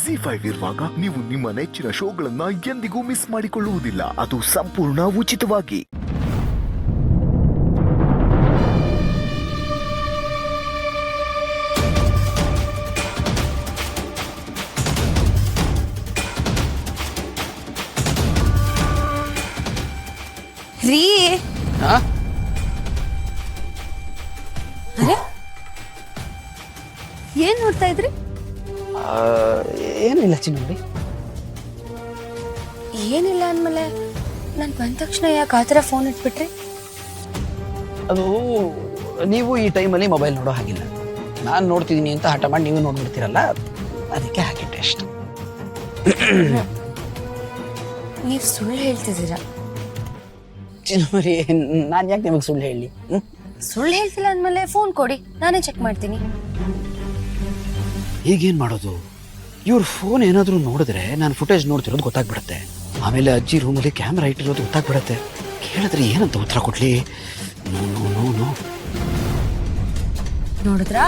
ZEE5 ಇರುವಾಗ ನೀವು ನಿಮ್ಮ ನೆಚ್ಚಿನ ಶೋಗಳನ್ನ ಎಂದಿಗೂ ಮಿಸ್ ಮಾಡಿಕೊಳ್ಳುವುದಿಲ್ಲ. ಅದು ಸಂಪೂರ್ಣ ಉಚಿತವಾಗಿ. ರೀ ಅರೆ ಏನ್ ನೋಡ್ತಾ ಇದ್ರಿ? ಏನಿಲ್ಲ ಚಿನ್ನೋಡಿ. ಏನಿಲ್ಲ ಅಂದ್ಮೇಲೆ ನಾನು ಬಂದ ತಕ್ಷಣ ಯಾಕೆ ಆ ಥರ ಫೋನ್ ಇಟ್ಬಿಟ್ರಿ? ಅದು ನೀವು ಈ ಟೈಮಲ್ಲಿ ಮೊಬೈಲ್ ನೋಡೋ ಹಾಗಿಲ್ಲ. ನಾನು ನೋಡ್ತಿದ್ದೀನಿ ಅಂತ ಹಠ ಮಾಡಿ ನೀವು ನೋಡ್ಬಿಡ್ತೀರಲ್ಲ, ಅದಕ್ಕೆ ಹಾಕಿಟ್ಟೆ ಅಷ್ಟು. ನೀವು ಸುಳ್ಳು ಹೇಳ್ತಿದ್ದೀರಾ. ಚಿನ್ನೋಡಿ, ನಾನು ಯಾಕೆ ನಿಮಗೆ ಸುಳ್ಳು ಹೇಳಿ? ಸುಳ್ಳು ಹೇಳ್ತಿಲ್ಲ ಅಂದ್ಮೇಲೆ ಫೋನ್ ಕೊಡಿ, ನಾನೇ ಚೆಕ್ ಮಾಡ್ತೀನಿ. ಈಗೇನು ಮಾಡೋದು? ಇವ್ರ ಫೋನ್ ಏನಾದರೂ ನೋಡಿದ್ರೆ ನಾನು ಫುಟೇಜ್ ನೋಡ್ತಿರೋದು ಗೊತ್ತಾಗ್ಬಿಡುತ್ತೆ. ಆಮೇಲೆ ಅಜ್ಜಿ ರೂಮಲ್ಲಿ ಕ್ಯಾಮ್ರಾ ಇಟ್ಟಿರೋದು ಗೊತ್ತಾಗ್ಬಿಡುತ್ತೆ. ಕೇಳಿದ್ರೆ ಏನಂತ ಉತ್ತರ ಕೊಡ್ಲಿ? No no no no. ನೋಡಿದ್ರಾ,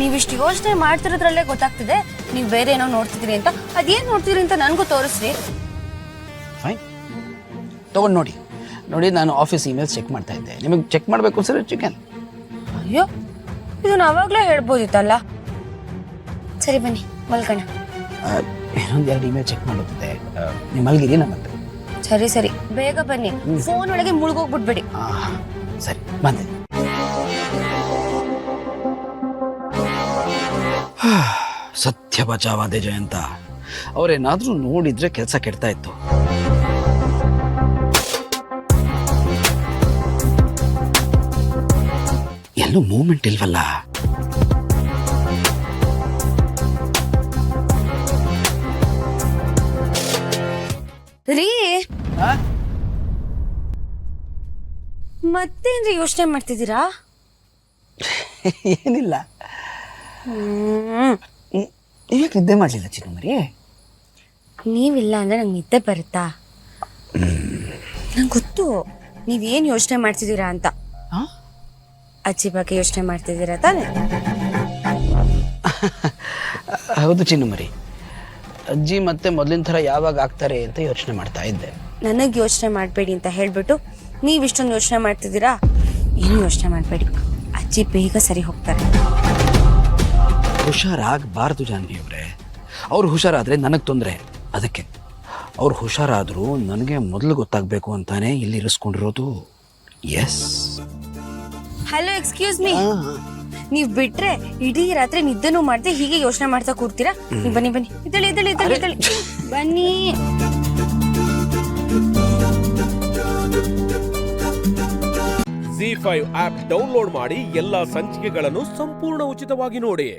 ನೀವಿಷ್ಟು ಯೋಚನೆ ಮಾಡ್ತಿರೋದ್ರಲ್ಲೇ ಗೊತ್ತಾಗ್ತಿದೆ ನೀವು ಬೇರೆ ಏನೋ ನೋಡ್ತಿದ್ರಿ ಅಂತ. ಅದೇನು ನೋಡ್ತಿದ್ರಿ ಅಂತ ನನಗೂ ತೋರಿಸ್ರಿ. ಫೈನ್, ತಗೊಂಡು ನೋಡಿ. ನೋಡಿ, ನಾನು ಆಫೀಸ್ ಇಮೇಲ್ಸ್ ಚೆಕ್ ಮಾಡ್ತಾ ಇದ್ದೆ. ನಿಮಗೆ ಚೆಕ್ ಮಾಡಬೇಕು ಸರ್? ಚಿಕನ್. ಅಯ್ಯೋ, ಇದನ್ನ ಅವಾಗಲೇ ಹೇಳ್ಬೋದಿತ್ತಲ್ಲ. ಸರಿ ಬನ್ನಿ ಮಲ್ಕೋಣ. ಇನ್ನೊಂದು 2 ಇಮೇಲ್ ಚೆಕ್ ಮಾಡೋದಿದೆ. ನೀವು ಮಲ್ಗಿರಿ, ನಮ್ಮತ್ತೆ. ಸರಿ ಸರಿ, ಬೇಗ ಬನ್ನಿ. ಫೋನ್ ಒಳಗೆ ಮುಳುಗೋಗ್ಬಿಡ್ಬೇಡಿ. ಸರಿ, ಬಂದೆ. ಸತ್ಯ ಬಚಾವಾದೆ ಜಯಂತ. ಅವ್ರೇನಾದ್ರೂ ನೋಡಿದ್ರೆ ಕೆಲಸ ಕೆಡ್ತಾ ಇತ್ತು. ಎಲ್ಲೂ ಮೂವ್ಮೆಂಟ್ ಇಲ್ವಲ್ಲ? ರೀ ಮತ್ತೇನ್ರಿ ಯೋಚನೆ ಮಾಡ್ತಿದ್ದೀರಾ? ಏನಿಲ್ಲ. ಯಾಕೆ ನಿದ್ದೆ ಮಾಡಲಿಲ್ಲ ಚಿನ್ನಮರಿ? ನೀವಿಲ್ಲ ಅಂದ್ರೆ ನಂಗೆ ನಿದ್ದೆ ಬರುತ್ತಾ? ನಂಗೆ ಗೊತ್ತು ನೀವೇನು ಯೋಚನೆ ಮಾಡ್ತಿದ್ದೀರಾ ಅಂತ. ಅಜ್ಜಿ ಬಗ್ಗೆ ಯೋಚನೆ ಮಾಡ್ತಿದ್ದೀರಾ ತಾನೆ? ಹೌದು ಚಿನ್ನಮರಿ, ಅಜ್ಜಿ ಮತ್ತೆ ಮೊದಲಿನ ಥರ ಯಾವಾಗ ಆಗ್ತಾರೆ ಅಂತ ಯೋಚನೆ ಮಾಡ್ತಾ ಇದ್ದೆ. ನನಗೆ ಯೋಚನೆ ಮಾಡಬೇಡಿ ಅಂತ ಹೇಳ್ಬಿಟ್ಟು ನೀವಿಷ್ಟೊಂದು ಯೋಚನೆ ಮಾಡ್ತಿದ್ದೀರಾ? ಏನು ಯೋಚನೆ ಮಾಡಬೇಡಿ, ಅಜ್ಜಿ ಬೇಗ ಸರಿ ಹೋಗ್ತಾರೆ. ಹುಷಾರಾಗಬಾರ್ದು ಜಾನ್ವಿ ಅವರೇ. ಅವ್ರು ಹುಷಾರಾದ್ರೆ ನನಗೆ ತೊಂದರೆ. ಅದಕ್ಕೆ ಅವ್ರು ಹುಷಾರಾದರೂ ನನಗೆ ಮೊದಲು ಗೊತ್ತಾಗಬೇಕು ಅಂತಾನೆ ಇಲ್ಲಿ ಇರಿಸ್ಕೊಂಡಿರೋದು. ಎಸ್. Hello, excuse me. ನೀವ್ ಬಿಟ್ರೆ ಇಡೀ ರಾತ್ರಿ ನಿದ್ದೆನೂ ಮಾಡ್ದೆ ಹೀಗೆ ಯೋಚನೆ ಮಾಡ್ತಾ ಕೂರ್ತೀರಾ? ನೀವು ಬನ್ನಿ ಬನ್ನಿ, ಇದ್ದಳಿ ಇದ್ದಳಿ ಇದ್ದಳಿ ಇದ್ದಳಿ ಬನ್ನಿ. ZEE5 ಆಪ್ ಡೌನ್ಲೋಡ್ ಮಾಡಿ ಎಲ್ಲಾ ಸಂಚಿಕೆಗಳನ್ನು ಸಂಪೂರ್ಣ ಉಚಿತವಾಗಿ ನೋಡಿ.